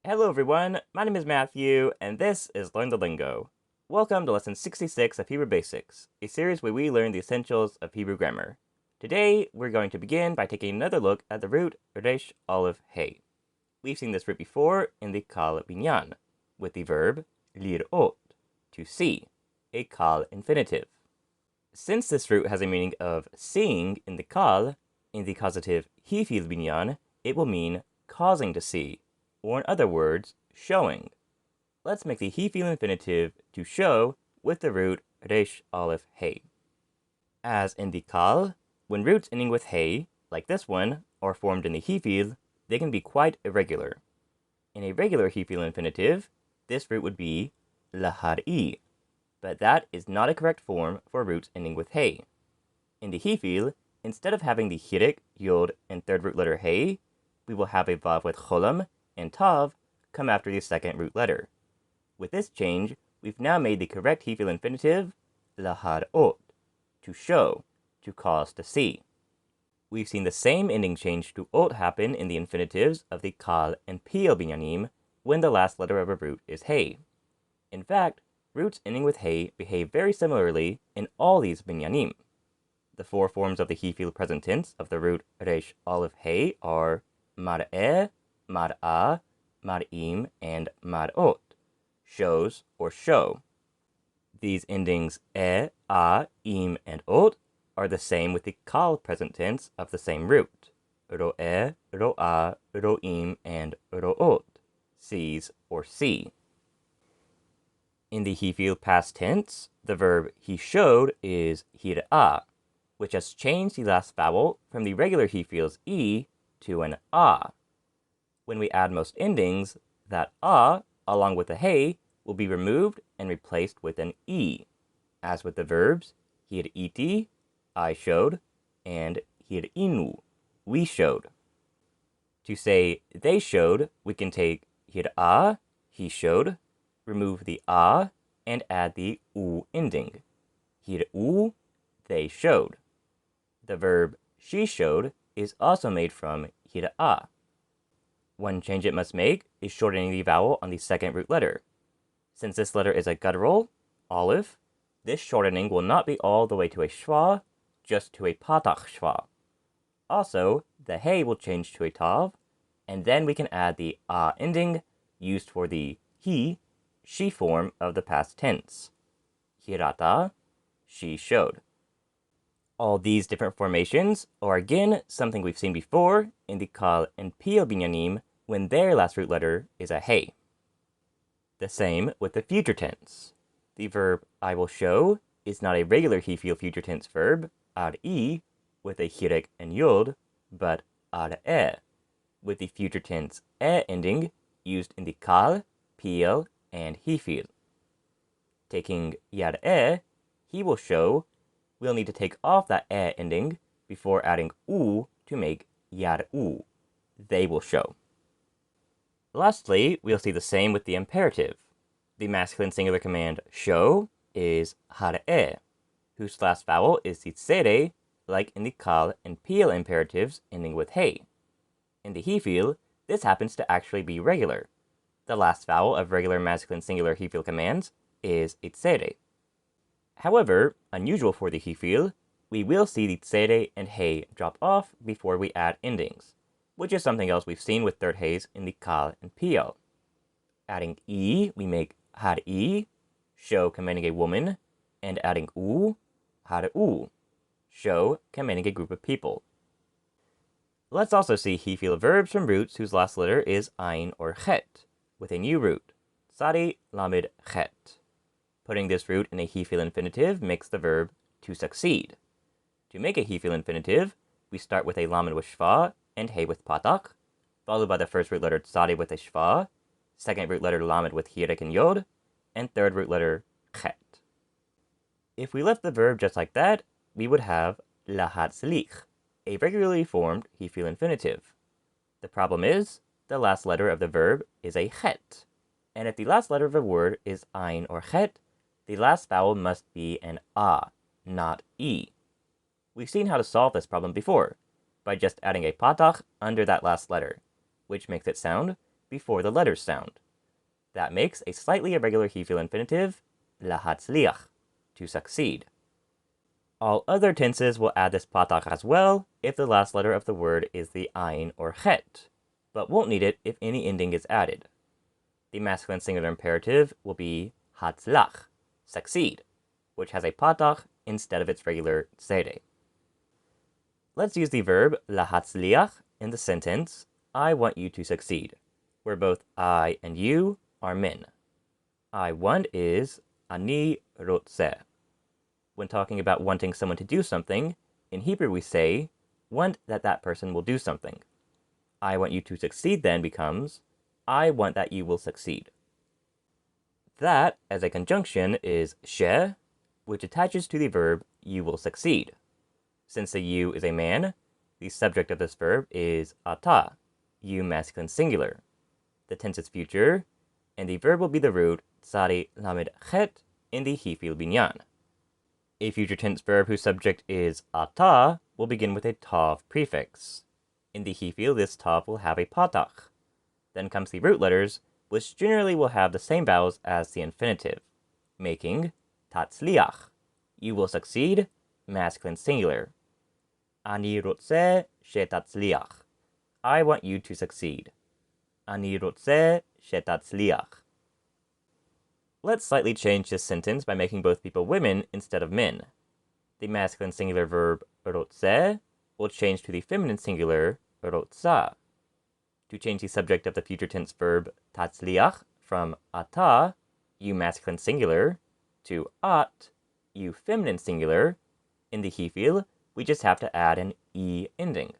Hello everyone, my name is Matthew, and this is Learn the Lingo. Welcome to Lesson 66 of Hebrew Basics, a series where we learn the essentials of Hebrew grammar. Today, we're going to begin by taking another look at the root resh aleph hey. We've seen this root before in the kal binyan, with the verb lir'ot, to see, a kal infinitive. Since this root has a meaning of seeing in the kal, in the causative Hiphil binyan, it will mean causing to see, or in other words, showing. Let's make the Hiphil infinitive to show with the root resh aleph hey. As in the kal, when roots ending with hey, like this one, are formed in the Hiphil, they can be quite irregular. In a regular Hiphil infinitive, this root would be lahari, but that is not a correct form for roots ending with hey. In the Hiphil, instead of having the hirik, yod, and third root letter hey, we will have a vav with cholam and tav come after the second root letter. With this change, we've now made the correct Hiphil infinitive lahar'ot, to show, to cause to see. We've seen the same ending change to ot happen in the infinitives of the kal and pil binyanim when the last letter of a root is hey. In fact, roots ending with hey behave very similarly in all these binyanim. The four forms of the Hiphil present tense of the root resh aleph hey are mar'eh, mar'a, mar'im, and mar'ot, shows or show. These endings e, a, im, and ot are the same with the kal present tense of the same root, ro'eh, ro'a, ro'im, and ro'ot, sees or see. In the Hiphil past tense, the verb he showed is hir'a, which has changed the last vowel from the regular Hiphil's e to an a. When we add most endings, that a, along with the hey, will be removed and replaced with an e, as with the verbs hir'iti, I showed, and hir'inu, we showed. To say they showed, we can take hir'a, he showed, remove the a, and add the u ending. Hir'u, they showed. The verb she showed is also made from hir'a. One change it must make is shortening the vowel on the second root letter. Since this letter is a guttural, aleph, this shortening will not be all the way to a schwa, just to a patach schwa. Also, the hey will change to a tav, and then we can add the a ending used for the he, she form of the past tense. Hirata, she showed. All these different formations are again something we've seen before in the kal and pil binyanim when their last root letter is a hey. The same with the future tense. The verb I will show is not a regular Hiphil future tense verb, ar'i, with a hirik and yod, but ar'eh, with the future tense e ending used in the kal, pil, and Hiphil. Taking yar'eh, he will show, we'll need to take off that e ending before adding u to make yar'u, they will show. Lastly, we'll see the same with the imperative. The masculine singular command show is har'eh, whose last vowel is tzere, like in the kal and pil imperatives ending with hey. In the Hiphil, this happens to actually be regular. The last vowel of regular masculine singular Hiphil commands is tzere. However, unusual for the Hiphil, we will see the tzere and hey drop off before we add endings, which is something else we've seen with third heys in the kal and pil. Adding e, we make har'i, show commanding a woman, and adding u, har'u, show commanding a group of people. Let's also see Hiphil verbs from roots whose last letter is ayin or chet, with a new root, sari lamed chet. Putting this root in a Hiphil infinitive makes the verb to succeed. To make a Hiphil infinitive, we start with a lamed with shva and hey with patach, followed by the first root letter tsari with a shva, second root letter lamed with hirik and yod, and third root letter chet. If we left the verb just like that, we would have lahatzlich, a regularly formed Hiphil infinitive. The problem is, the last letter of the verb is a chet, and if the last letter of a word is ayin or chet, the last vowel must be an a, not e. We've seen how to solve this problem before, by just adding a patach under that last letter, which makes it sound before the letters sound. That makes a slightly irregular Hiphil infinitive, lahatzliach, to succeed. All other tenses will add this patach as well if the last letter of the word is the ayin or chet, but won't need it if any ending is added. The masculine singular imperative will be hatzlach, succeed, which has a patach instead of its regular tzede. Let's use the verb lahatzliach in the sentence, I want you to succeed, where both I and you are men. I want is ani rotzeh. When talking about wanting someone to do something, in Hebrew we say, want that that person will do something. I want you to succeed then becomes, I want that you will succeed. That, as a conjunction, is she, which attaches to the verb you will succeed. Since the you is a man, the subject of this verb is ata, you masculine singular. The tense is future, and the verb will be the root tsari lamed chet in the Hiphil binyan. A future tense verb whose subject is ata will begin with a tav prefix. In the Hiphil, this tav will have a patach. Then comes the root letters, which generally will have the same vowels as the infinitive, making tatzliach, you will succeed, masculine singular. Ani rotzeh shetatzliach, I want you to succeed. Ani rotzeh shetatzliach. Let's slightly change this sentence by making both people women instead of men. The masculine singular verb rotzeh will change to the feminine singular rotzah. To change the subject of the future tense verb tatzliach from ata, you masculine singular, to at, you feminine singular, in the Hiphil, we just have to add an e ending.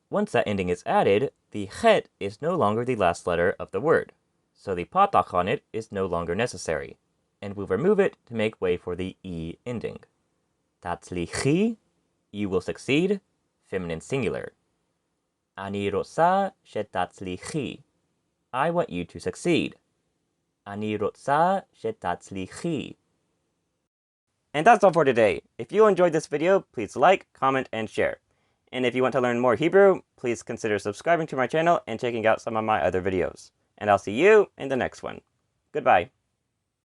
Once that ending is added, the chet is no longer the last letter of the word, so the patach on it is no longer necessary, and we'll remove it to make way for the e ending. Tatzlichi, you will succeed, feminine singular. Ani rotza shetatzlichi, I want you to succeed. Ani rotza shetatzlichi. And that's all for today. If you enjoyed this video, please like, comment, and share. And if you want to learn more Hebrew, please consider subscribing to my channel and checking out some of my other videos. And I'll see you in the next one. Goodbye.